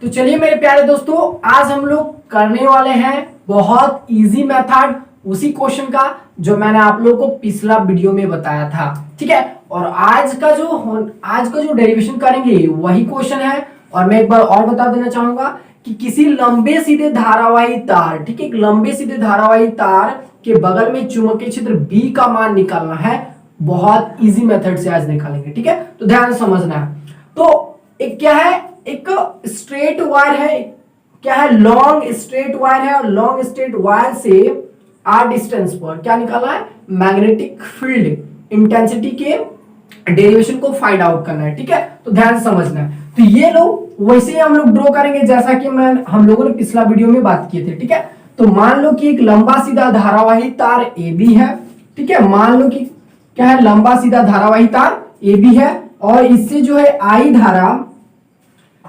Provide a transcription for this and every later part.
तो चलिए मेरे प्यारे दोस्तों, आज हम लोग करने वाले हैं बहुत इजी मेथड उसी क्वेश्चन का जो मैंने आप लोगों को पिछला वीडियो में बताया था। ठीक है, और आज का जो डेरिवेशन करेंगे वही क्वेश्चन है। और मैं एक बार और बता देना चाहूंगा कि किसी लंबे सीधे धारावाही तार, ठीक है, एक लंबे सीधे धारावाही तार के बगल में चुंबकीय क्षेत्र B का मान निकालना है। बहुत इजी मेथड से आज निकालेंगे। ठीक है, तो ध्यान से समझना है। तो एक क्या है, एक स्ट्रेट वायर है, क्या है, लॉन्ग स्ट्रेट वायर है, और लॉन्ग स्ट्रेट वायर से आर डिस्टेंस पर क्या निकालना है, मैग्नेटिक फील्ड इंटेंसिटी के डेरिवेशन को फाइंड आउट करना है। ठीक है, तो ध्यान से समझना है। तो ये लोग वैसे ही हम लोग ड्रॉ करेंगे जैसा कि हम लोगों ने पिछला वीडियो में बात किए थे। ठीक है, तो मान लो कि एक लंबा सीधा धारावाही तार AB है। ठीक है, मान लो कि क्या है, लंबा सीधा धारावाही तार AB है, और इससे जो है I धारा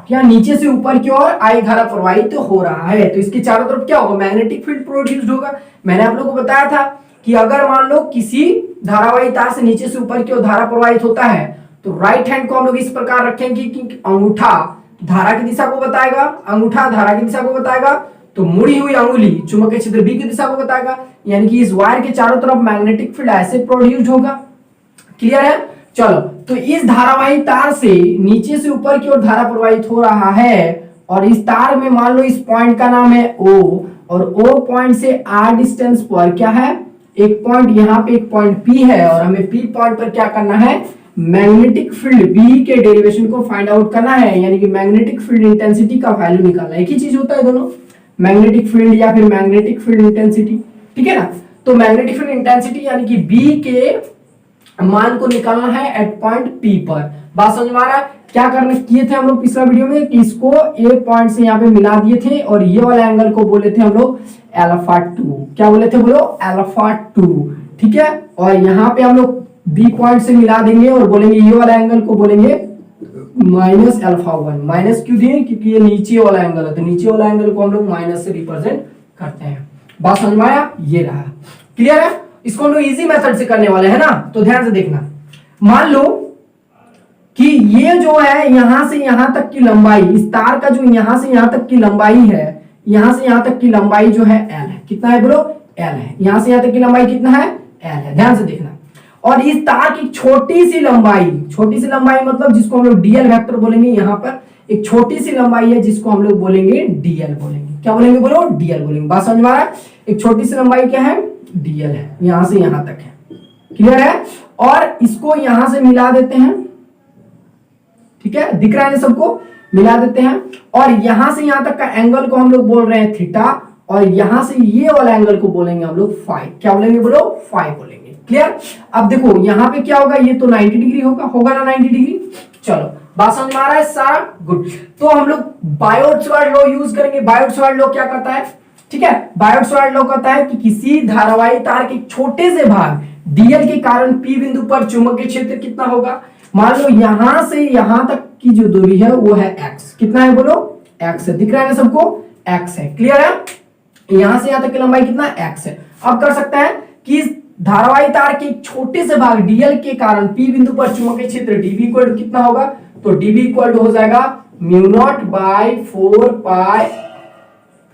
क्या नीचे से ऊपर की ओर I धारा प्रवाहित हो रहा है। तो इसके चारों तरफ क्या होगा, मैग्नेटिक फील्ड प्रोड्यूस्ड होगा। मैंने आप लोगों को बताया था कि अगर मान लो किसी धारावाही तार से नीचे से ऊपर की ओर धारा प्रवाहित होता है तो राइट हैंड को हम लोग इस प्रकार रखेंगे कि अंगूठा धारा की दिशा को बताएगा, अंगूठा धारा की दिशा को बताएगा, तो मुड़ी हुई अंगुली चुंबकीय क्षेत्र B की दिशा को बताएगा। यानी कि इस वायर के चारों तरफ मैग्नेटिक फील्ड ऐसे प्रोड्यूस्ड होगा। क्लियर है? चलो, तो इस धारावाही तार से नीचे से ऊपर की ओर धारा प्रवाहित हो रहा है, और इस तार में मान लो इस पॉइंट का नाम है O, और O पॉइंट से R डिस्टेंस पर क्या है, एक पॉइंट, यहाँ पे एक पॉइंट P है, और हमें P पॉइंट पर क्या करना है, मैग्नेटिक फील्ड B के डेरिवेशन को फाइंड आउट करना है। यानी कि मैग्नेटिक फील्ड इंटेंसिटी का वैल्यू निकालना है। एक ही चीज होता है दोनों, मैग्नेटिक फील्ड या फिर मैग्नेटिक फील्ड इंटेंसिटी। ठीक है ना, तो मैग्नेटिक फील्ड इंटेंसिटी यानी कि B के मान को निकालना है एट पॉइंट P पर। बात समझ में आ रहा है? क्या करने किए थे हम लोग पिछला वीडियो में कि इसको A पॉइंट से यहाँ पे मिला दिए थे, और ये वाला एंगल को बोले थे हम लोग अल्फा 2। क्या बोले थे, बोलो अल्फा 2। ठीक है, और यहाँ पे हम लोग B पॉइंट से मिला देंगे और बोलेंगे ये वाला एंगल को बोलेंगे माइनस अल्फा 1। माइनस क्यों दिए, क्योंकि ये नीचे वाला एंगल है, तो नीचे वाला एंगल को हम लोग माइनस से रिप्रेजेंट करते हैं। बात समझ में आया? ये रहा। क्लियर है? इसको हम लोग इजी मेथड से करने वाले हैं ना, तो ध्यान से देखना। मान लो कि ये जो है यहां से यहां तक की लंबाई, इस तार का जो यहां से यहां तक की लंबाई है, यहां से यहां तक की लंबाई जो है L है। कितना है बोलो? L है। यहां से यहां तक की लंबाई कितना है? L है। ध्यान से देखना। और इस तार की छोटी सी लंबाई मतलब जिसको हम लोग DL वेक्टर बोलेंगे, यहाँ पर एक छोटी सी लंबाई है जिसको हम लोग बोलेंगे DL बोलेंगे। क्या बोलेंगे बोलो? DL बोलेंगे। बात समझ में आ रहा है? एक छोटी सी लंबाई क्या है? DL है, यहां से यहां तक है। क्लियर है? और इसको यहां से मिला देते हैं। ठीक है, दिख रहा है सबको? मिला देते हैं, और यहां से यहां तक का एंगल को हम लोग बोल रहे हैं थीटा, और यहां से ये वाला एंगल को बोलेंगे हम लोग फाई। क्या बोलेंगे बोलो? फाई बोलेंगे। क्लियर? अब देखो यहाँ पे क्या होगा, ये तो 90 डिग्री होगा ना, 90 डिग्री। चलो, बात समझ में आ रहा है सारा? गुड। तो हम लोग बायोट-सवार्ट लॉ यूज करेंगे। बायोट-सवार्ट लॉ क्या कहता है? ठीक है, बायोट-सवार्ट लॉ कहता है कि किसी धारावाही तार के छोटे से भाग DL के कारण P बिंदु पर चुंबकीय क्षेत्र कितना होगा। मान लो यहां से यहां तक की जो दूरी है वो है x। कितना है बोलो? x है। दिख रहा है ना सबको? x है। क्लियर है? यहां से यहां तक की लंबाई कितना? x है। अब कर सकते हैं कि इस धारावाही तार के छोटे से भाग DL के कारण P बिंदु पर चुंबकीय क्षेत्र dB इक्वल कितना होगा, तो dB इक्वल हो जाएगा mu naught by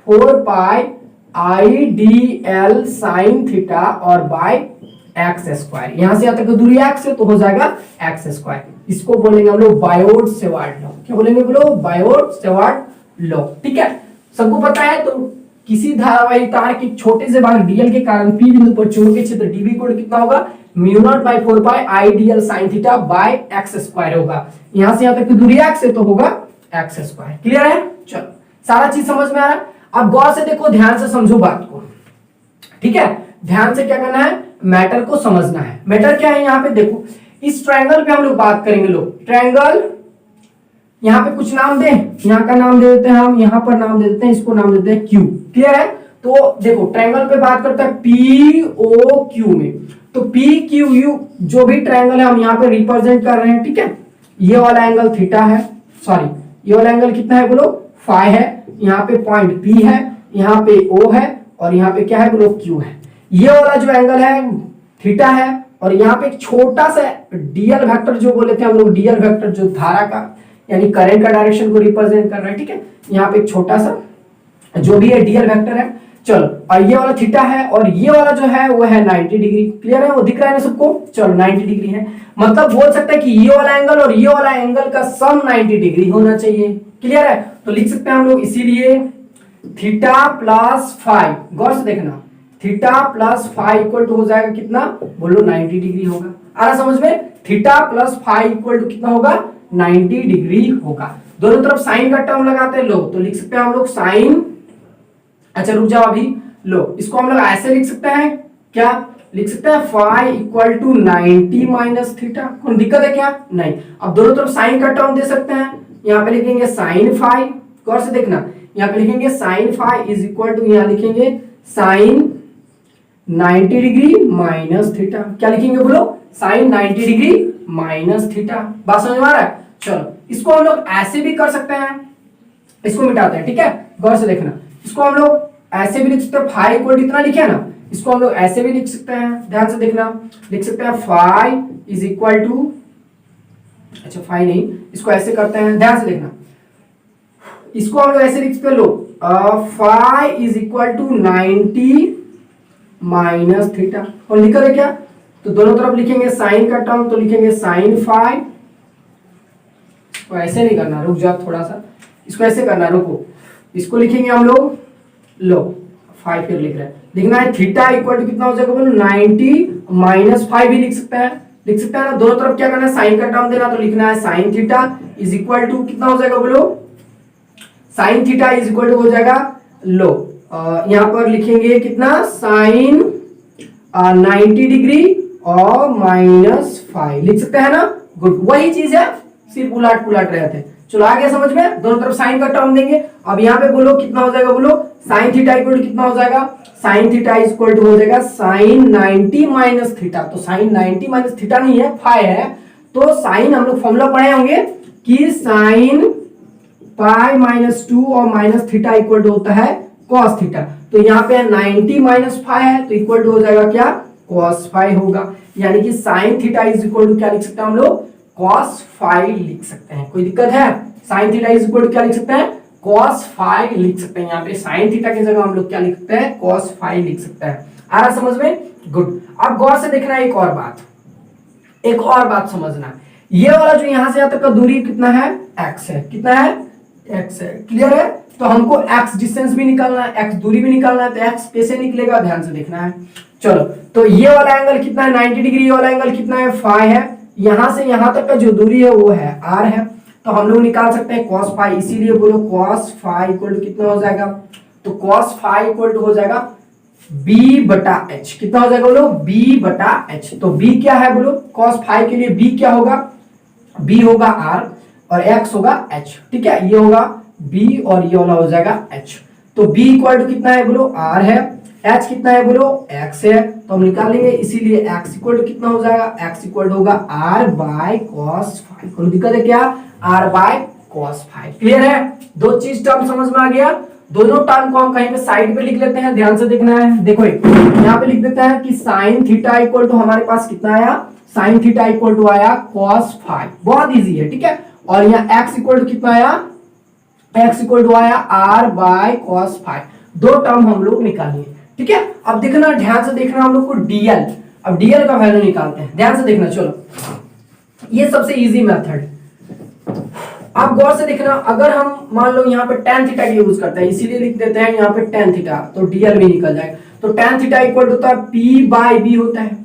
4 pi IDL sine theta और बाय एक्स स्क्वायर। यहां से यहां तक दूरी x है तो हो जाएगा x स्क्वायर। इसको बोलेंगे हम लोग बायोट-सवार्ट लॉ। क्या बोलेंगे बोलो? बायोट-सवार्ट लॉ। ठीक है, सबको पता है। तो किसी धारावाही तार के छोटे से भाग DL के कारण P बिंदु पर चुंबकीय क्षेत्र dB इक्वल कितना होगा, mu naught by 4 pi IDL sine theta by x square होगा। यहां से यहां तक की दूरी x है तो होगा x स्क्वायर। क्लियर है? चलो, सारा चीज समझ में आ रहा है? अब गौर से देखो, ध्यान से समझो बात को। ठीक है, ध्यान से क्या करना है, मैटर को समझना है। मैटर क्या है, यहाँ पे देखो, इस ट्रायंगल पे हम लोग बात करेंगे। लोग ट्रायंगल, यहाँ पे कुछ नाम दें, यहाँ का नाम दे देते हैं हम, यहाँ पर नाम दे देते हैं, इसको नाम देते हैं Q। क्लियर है? तो देखो ट्रायंगल पे बात करते हैं POQ में, तो PQU जो भी ट्रायंगल है हम यहाँ पे रिप्रेजेंट कर रहे हैं। ठीक है, ये वाला एंगल थीटा है, सॉरी ये वाला एंगल कितना है बोलो? फाई है। यहाँ पे पॉइंट P है, यहाँ पे O है, और यहाँ पे क्या है बोलो? Q है। ये वाला जो एंगल है थीटा है, और यहाँ पे एक छोटा सा DL वेक्टर जो बोले थे हम लोग, DL वेक्टर जो धारा का यानी करंट का डायरेक्शन को रिप्रेजेंट कर रहा है। ठीक है, यहाँ पे एक छोटा सा जो भी है डीएल वेक्टर है। चलो, और ये वाला थीटा है और ये वाला जो है वो है 90 डिग्री। क्लियर है, वो दिख रहा है ना सबको? चलो 90 डिग्री है, मतलब बोल सकते हैं कि ये वाला एंगल और ये वाला एंगल का सम 90 डिग्री होना चाहिए। क्लियर है, तो लिख सकते हैं हम लोग इसीलिए थीटा प्लस फाइव, गौर से देखना, theta plus five equal to हो जाएगा कितना, बोलो 90 डिग्री होगा। आ रहा समझ में? Theta plus five equal to कितना होगा, 90 डिग्री होगा। दोनों तरफ साइन का टर्म लगाते हैं लोग, तो लिख सकते हैं हम लोग साइन, अच्छा रुक जाओ अभी, लो इसको हम लोग ऐसे लिख सकते हैं, क्या लिख सकते हैं, five equal to 90 minus theta. कोई दिक्कत है क्या? नहीं। अब दोनों तरफ साइन का टर्म दे सकते हैं, यहाँ पे लिखेंगे साइन फाइव, गौर से देखना, यहाँ पे लिखेंगे sine five is equal to, यहाँ लिखेंगे साइन 90 डिग्री माइनस थीटा। क्या लिखेंगे बोलो, साइन 90 डिग्री माइनस थीटा। बात समझ में आ रहा है? चलो इसको हम लोग ऐसे भी कर सकते हैं, इसको मिटाते हैं। ठीक है, गौर से देखना, इसको हम लोग ऐसे भी लिख सकते हैं, फाइव इक्वल इतना लिखे ना, इसको हम लोग ऐसे भी लिख सकते हैं, ध्यान से देखना, लिख सकते हैं फाइव इज इक्वल टू, अच्छा फाइव नहीं, इसको ऐसे करते हैं, ध्यान से देखना, इसको हम लोग ऐसे लिख सकते हैं, लो five is equal to 90 minus theta. और लिखा है क्या, तो दोनों तरफ लिखेंगे साइन का टर्म, तो लिखेंगे साइन फाइव, इसको ऐसे नहीं करना, रुक जाओ थोड़ा सा, इसको ऐसे करना, रुको, इसको लिखेंगे हम लोग, लो फाइव फिर लिख रहे हैं, लिखना है थीटा इक्वल टू कितना हो जाएगा बोलो, 90 माइनस फाइव भी लिख सकते हैं, लिख सकते हैं ना। दोनों तरफ क्या करना है, साइन का टर्म देना, तो लिखना है sine theta is equal to कितना हो जाएगा बोलो, sine theta is equal to हो जाएगा, लो यहां पर लिखेंगे कितना, साइन 90 डिग्री और माइनस फाइव लिख सकते हैं ना। गुड, वही चीज है, सिर्फ उलट पुलट रहे थे। चलो आ गया समझ में, दोनों तरफ साइन का टर्म देंगे। अब यहाँ पे बोलो कितना हो जाएगा, बोलो साइन थीटा इक्वल टू कितना हो जाएगा, साइन थीटा इक्वल टू हो जाएगा साइन 90 माइनस थीटा। तो साइन 90 माइनस थीटा नहीं है, फाइव है, तो साइन हम लोग फॉर्मूला पढ़े होंगे कि साइन पाई माइनस 2 और माइनस थीटा इक्वल टू होता है कॉस थीटा। तो यहाँ पे 90 माइनस फाइव है, तो इक्वल टू हो जाएगा क्या, कॉस फाइव होगा। यानी कि sine theta is equal to क्या लिख सकते हैं हम लोग, कॉस फाइव लिख सकते हैं। कोई दिक्कत है? Sine theta is equal to क्या लिख सकते हैं, कॉस फाइव लिख सकते हैं। यहाँ पे साइन थीटा की जगह हम लोग क्या लिख सकते हैं, कॉस फाइव लिख सकते हैं। आ रहा समझ में? गुड। अब गौर से देखना एक और बात, एक और बात समझना, ये वाला जो यहां से यहां तक का दूरी कितना है, एक्स है, कितना है, एक्स है। क्लियर है? तो हमको एक्स डिस्टेंस भी निकालना है, एक्स दूरी भी निकालना है, तो एक्स कैसे निकलेगा ध्यान से देखना है। चलो, तो ये वाला एंगल कितना है, 90 डिग्री, ये वाला एंगल कितना है, फाइव है। यहां से यहां तक का जो दूरी है वो है आर है, तो हम लोग निकाल सकते हैं cos फाइव, इसीलिए बोलो cos फाइव इक्वल टू कितना हो जाएगा, तो cos फाइव इक्वल टू हो जाएगा b बटा h। कितना हो जाएगा बोलो, b बटा h। तो b क्या है बोलो, cos फाइव के लिए b क्या होगा, b होगा r और x होगा h। ठीक है, ये होगा b और ये वाला हो जाएगा h। तो b इक्वल टू कितना है बोलो, r है, h कितना है बोलो, x है, तो हम निकाल लेंगे, इसीलिए x इक्वल टू कितना हो जाएगा, x इक्वल टू होगा r बाय cos फाइव। कोई दिक्कत है क्या, r by cos five. Clear है? दो चीज टर्म समझ में आ गया। दोनों टर्म को हम कहीं पे साइड पे लिख लेते हैं, ध्यान से देखना है। देखो यहाँ पे लिख देते हैं कि साइन थीटा इक्वल टू हमारे पास कितना आया, साइन थीटा इक्वल टू आया cos फाइव, बहुत इजी है। ठीक है, और यहाँ x इक्वल टू कितना आया, x इक्वल टू आया r बाय cos फाइव। दो टर्म हम लोग निकालिए। ठीक है, अब देखना, ध्यान से देखना हम लोग को dl, अब dl का वैल्यू निकालते हैं, ध्यान से देखना। चलो, ये सबसे इजी मेथड। आप गौर से देखना, अगर हम मान लो यहाँ पे tan थीटा की यूज करते हैं, इसीलिए लिख देते हैं यहाँ पे tan थीटा, तो dl भी निकल जाएगा। तो tan थीटा इक्वल होता है p बाय b होता है।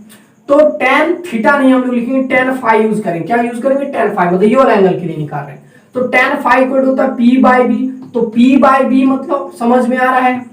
तो tan थीटा नहीं हम लोग लिखेंगे, tan फाइव यूज करेंगे। क्या यूज करेंगे, tan फाइव, मतलब ये वाला एंगल के लिए निकाल रहे हैं। तो tan फाइव इक्वल होता है p बाय b। तो p बाय b मतलब समझ में आ रहा है,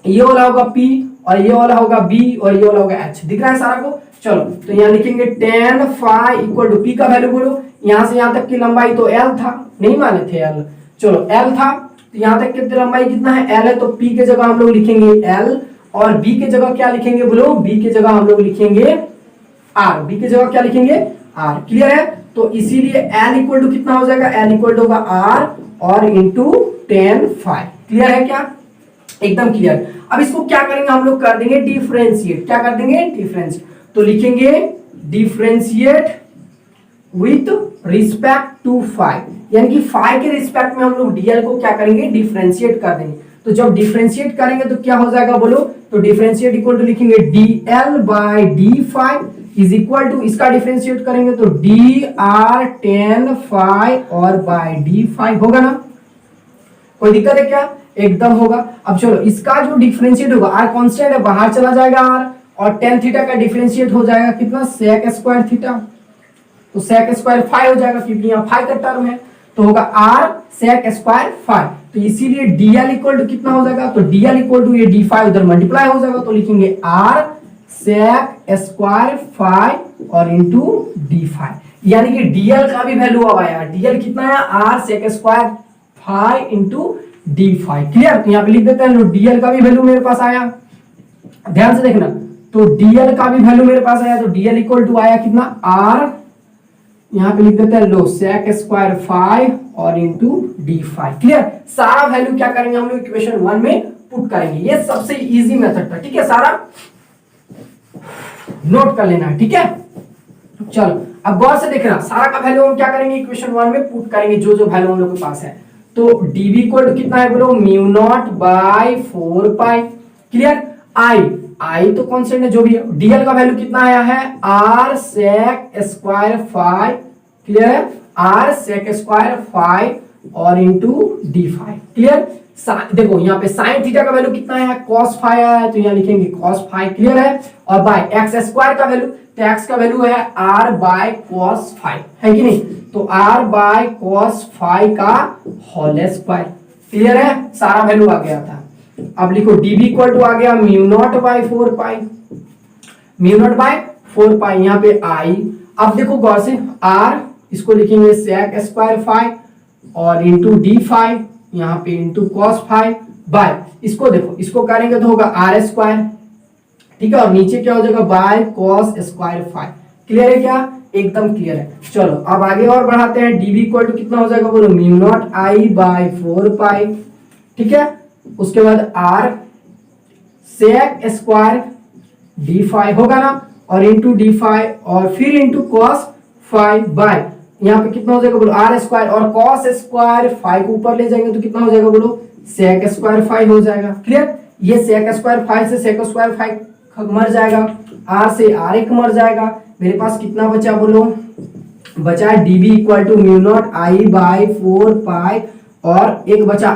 ये वाला होगा p और ये वाला होगा b और ये वाला होगा h। दिख रहा है सारा को? चलो, तो यहाँ लिखेंगे tan five equal to p का वैल्यू बोलो, यहाँ से यहाँ तक की लंबाई तो l था, नहीं माने थे l, चलो l था, तो यहाँ तक की लंबाई कितना है, l है, तो p के जगह हम लोग लिखेंगे l और b के जगह क्या लिखेंगे बोलो, b के जगह हम लोग लिखेंगे r, b के जगह क्या लिखेंगे, r। क्लियर है? तो इसीलिए l इक्वल टू कितना हो जाएगा, l इक्वल टू होगा r और इंटू tan फाइव। क्लियर है क्या? एकदम क्लियर। अब इसको क्या करेंगे हम लोग, कर देंगे डिफरेंशिएट। क्या कर देंगे, डिफरेंशिएट। तो लिखेंगे differentiate with respect to five, यानी कि फाइव के रिस्पेक्ट में हम लोग डीएल को क्या करेंगे, डिफरेंशिएट कर देंगे। तो जब डिफरेंशिएट करेंगे तो क्या हो जाएगा बोलो, तो डिफरेंशिएट इक्वल टू लिखेंगे dl by d5 is equal to, इसका डिफरेंशिएट करेंगे तो dr tan phi और बाय d5 होगा ना, कोई दिक्कत है क्या, एकदम होगा। अब चलो इसका जो डिफरेंशिएट होगा, r कांस्टेंट है बाहर चला जाएगा r, और tan थीटा का डिफरेंशिएट हो जाएगा कितना, sec स्क्वायर थीटा, तो sec स्क्वायर phi हो जाएगा क्योंकि यहाँ phi का टर्म है, तो होगा r sec स्क्वायर phi। तो इसीलिए dl इक्वल टू कितना हो जाएगा, तो dl इक्वल टू ये d5 उधर मल्टीप्लाई हो जाएगा, तो लिखेंगे r sec स्क्वायर phi और इंटू d5, यानी कि dl का भी वैल्यू अब आया, dl कितना है, r sec square phi into d5, clear. तो यहाँ पे लिख देते हैं, dl का भी वैल्यू मेरे पास आया, ध्यान से देखना, तो dl का भी वैल्यू मेरे पास आया, तो dl इक्वल टू आया कितना, r, यहाँ पे लिख देते हैं लो sec स्क्वायर phi और इंटू d5, क्लियर। सारा वैल्यू क्या करेंगे हम लोग इक्वेशन 1 में पुट करेंगे, ये सबसे इजी मेथड था, ठीक है, सारा नोट कर लेना है, ठीक है। चलो अब गौर से देखना, सारा का वैल्यू हम क्या करेंगे इक्वेशन 1 में पुट करेंगे, जो जो वैल्यू हम लोग के पास है। तो dv इक्वल टू कितना है बोलो, mu naught by 4 pi, clear. आई तो कांस्टेंट है जो भी है, dl का वैल्यू कितना आया है, r sec square phi, clear है, r sec स्क्वायर phi और इंटू d5, क्लियर। देखो यहाँ पे sin थीटा का वैल्यू कितना है, cos phi आया है, तो यहाँ लिखेंगे cos phi, क्लियर है। और बाय x स्क्वायर का वैल्यू, तो x का वैल्यू है r बाय cos phi, है कि नहीं, तो r बाय cos phi का होल स्क्वायर, क्लियर है, सारा वैल्यू आ गया था। अब लिखो dv इक्वल टू आ गया mu naught by 4 pi, mu naught by 4 पाई, यहाँ पे i, अब देखो गौर से r, इसको लिखेंगे sec स्क्वायर phi और इंटू d5, यहाँ पे इंटू cos phi बाय, इसको देखो इसको करेंगे तो होगा r स्क्वायर, ठीक है, और नीचे क्या हो जाएगा by cos square phi, clear है क्या, एकदम क्लियर है। चलो अब आगे और बढ़ाते हैं, dv इक्वल टू कितना हो जाएगा बोलो, म्यू नॉट i बाय 4 पाई, ठीक है, उसके बाद r sec स्क्वायर d5 होगा ना, और इंटू d5 और फिर इंटू cos phi बाय, यहाँ पे कितना हो जाएगा बोलो r स्क्वायर, और cos स्क्वायर phi को ऊपर ले जाएंगे तो कितना हो जाएगा बोलो, sec स्क्वायर phi हो जाएगा, क्लियर। ये sec स्क्वायर phi से sec स्क्वायर phi मर जाएगा, r से r एक मर जाएगा, मेरे पास कितना बचा बोलो, बचा dv equal to mu naught i by 4 pi, और एक बचा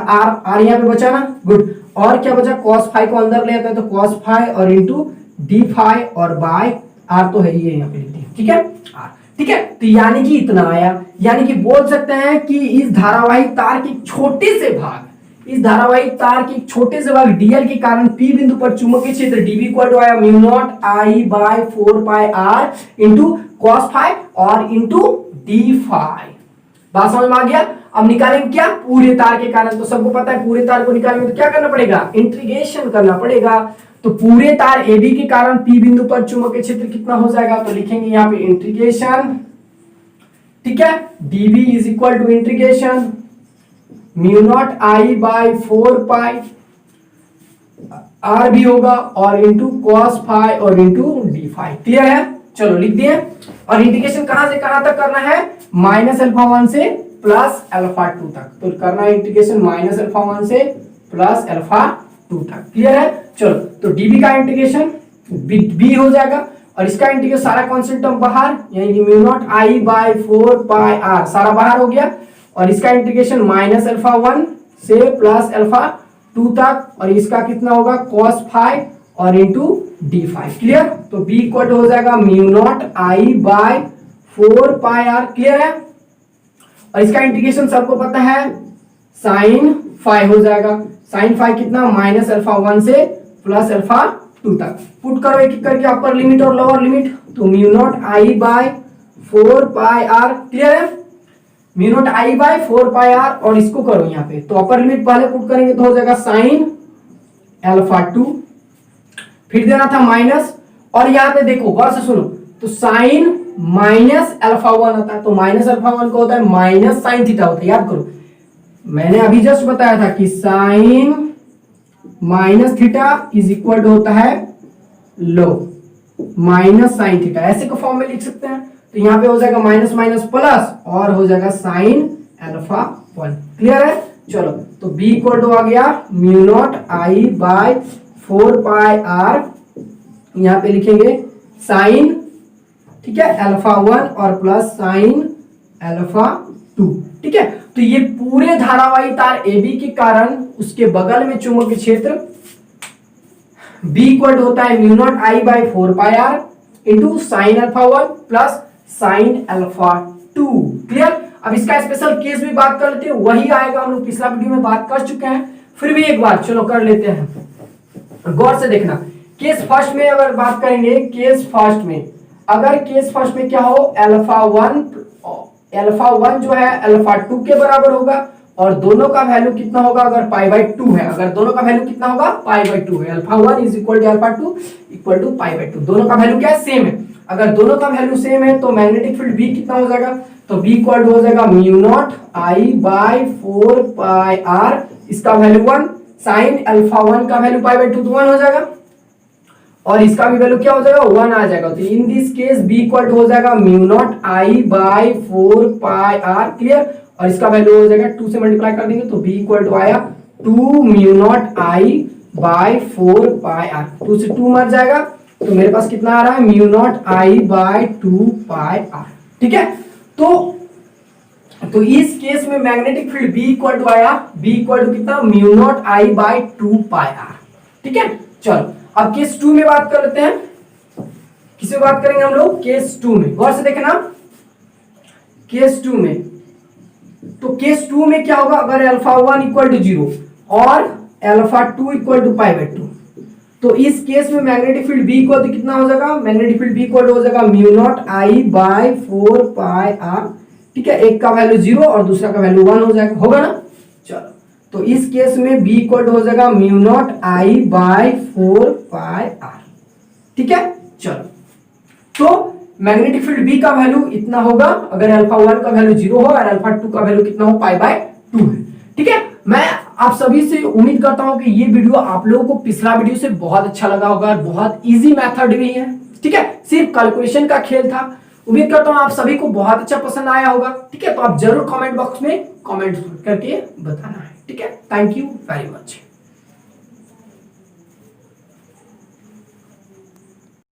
r यहाँ पे बचा ना, गुड, और क्या बचा, cos phi को अंदर ले आता है तो cos phi और इंटू d5 और बाय r तो है ही है, यहाँ पे लिख दिया, ठीक है, r, ठीक है। तो यानी कि इतना आया, यानी कि बोल सकते हैं कि इस धारावाहिक तार के छोटे से भाग, इस धारावाहिक तार के छोटे से भाग dl के कारण p बिंदु पर चुंबकीय क्षेत्र dv इक्वल टू आया mu naught i by 4 pi r into cos phi और इंटू d5, बात समझ में आ गया। अब निकालेंगे क्या, पूरे तार के कारण, तो सबको पता है पूरे तार को निकालेंगे तो क्या करना पड़ेगा, इंटीग्रेशन करना पड़ेगा। तो पूरे तार AB के कारण P बिंदु पर चुंबकीय क्षेत्र कितना हो जाएगा, तो लिखेंगे यहाँ पे इंटीग्रेशन, ठीक है, dv is equal to integration mu naught i by 4 pi, r भी होगा और इंटू cos phi और इंटू d5, क्लियर है। चलो लिख दिए, और इंटीग्रेशन कहां से कहां तक करना है, -α1 से +α2 तक, तो करना है इंटीग्रेशन -α1 से +α2 तक, क्लियर है। चलो तो dv का इंटीग्रेशन b हो जाएगा, और इसका इंटीग्रेशन सारा कांस्टेंट टर्म बाहर, यानी कि mu naught i by 4 pi r सारा बाहर हो गया, और इसका इंटीग्रेशन -α1 से +α2 तक, और इसका कितना होगा cos phi और इंटू d5, क्लियर। तो b इक्वल हो जाएगा mu naught i by 4 pi r, clear है। और इसका इंटीग्रेशन सबको पता है sin phi हो जाएगा, sin phi कितना -α1 से +α2 तक, पुट करो एक एक करके अपर लिमिट और लोअर लिमिट, तो mu naught i by 4 pi r, clear है, mu naught i by 4 pi r, और इसको करो यहाँ पे, तो अपर लिमिट पहले पुट करेंगे तो हो जाएगा sin α2, फिर देना था माइनस, और यहाँ पे देखो गौर से सुनो, तो sin -α1 आता है, तो -α1 को होता है माइनस sin थीटा होता है, याद करो मैंने अभी जस्ट बताया था कि sin minus theta is equal to होता है लो माइनस sin थीटा, ऐसे को फॉर्म में लिख सकते हैं। तो यहाँ पे हो जाएगा माइनस माइनस प्लस और हो जाएगा साइन अल्फा 1। क्लियर है? चलो तो b इक्वल टू आ गया mu naught I by 4 pi R, यहाँ पे लिखेंगे साइन, ठीक है, अल्फा 1 और प्लस साइन अल्फा 2। ठीक है, तो ये पूरे धारावाही तार AB के कारण उसके बगल में चुंबकीय क्षेत्र B इक्वल होता है mu naught I by 4 pi R into sine alpha 1 plus sine alpha 2। Clear? अब इसका स्पेशल केस भी बात कर लेते हैं, वही आएगा, हम लोग पिछला वीडियो में बात कर चुके हैं, फिर भी एक बार चलो कर लेते हैं। गौर से देखना, केस फर्स्ट में अगर बात करेंगे, केस फर्स्ट में अगर केस फर्स्ट में क्या हो, अल्फा 1 जो है अल्फा 2 के बराबर होगा और दोनों का वैल्यू कितना होगा, अगर पाई बाय 2 है, अगर दोनों का वैल्यू कितना होगा, पाई बाय 2 है, alpha 1 is equal to alpha 2 equal to pi by 2, दोनों का वैल्यू क्या है, सेम है। अगर दोनों का वैल्यू सेम है तो मैग्नेटिक फील्ड B कितना हो जाएगा, तो B इक्वल हो जाएगा mu naught I by 4 pi R, इसका वैल्यू 1, साइन अल्फा 1 का वैल्यू पाई बाय 2 तो 1 हो जाएगा और इसका भी वैल्यू क्या हो जाएगा, 1 आ जाएगा। तो in this case B equal हो जाएगा mu naught I by 4 pi R. Clear? और इसका वैल्यू हो जाएगा 2 से मल्टीप्लाई कर देंगे तो B इक्वल आया 2 mu naught I by 4 pi R, 2 से 2 मर जाएगा तो मेरे पास कितना आ रहा है, mu naught I by 2 pi R. ठीक है, तो इस केस में मैग्नेटिक फील्ड B इक्वल आया, B इक्वल कितना, mu naught I by 2 pi R. ठीक है, चलो अब केस 2 में बात कर लेते हैं, किससे बात करेंगे हम लोग, केस 2 में। गौर से देखना, केस 2 में, तो केस 2 में क्या होगा, अगर अल्फा 1 इक्वल टू 0 और alpha 2 equal to pi by 2, तो इस केस में magnetic field B equal to कितना हो जाएगा, मैग्नेटिक फील्ड B इक्वल हो जाएगा mu naught I by 4 pi R. ठीक है, एक का वैल्यू 0 और दूसरा का वैल्यू 1 हो जाएगा, होगा ना। चलो तो इस केस में B इक्वल हो जाएगा mu naught I by 4 pi R. ठीक है, चलो तो मैग्नेटिक फील्ड B का वैल्यू इतना होगा अगर अल्फा 1 का वैल्यू 0 हो और अल्फा 2 का वैल्यू कितना हो, पाई बाय 2 है। ठीक है, मैं आप सभी से उम्मीद करता हूं कि ये वीडियो आप लोगों को पिछला वीडियो से बहुत अच्छा लगा होगा, बहुत इजी मेथड भी है। ठीक है, सिर्फ कैलकुलेशन का खेल था। उम्मीद करता हूं आप सभी को बहुत अच्छा पसंद आया होगा। ठीक है, तो आप जरूर कमेंट बॉक्स में कमेंट करके बताना है। ठीक है, थैंक यू वेरी मच।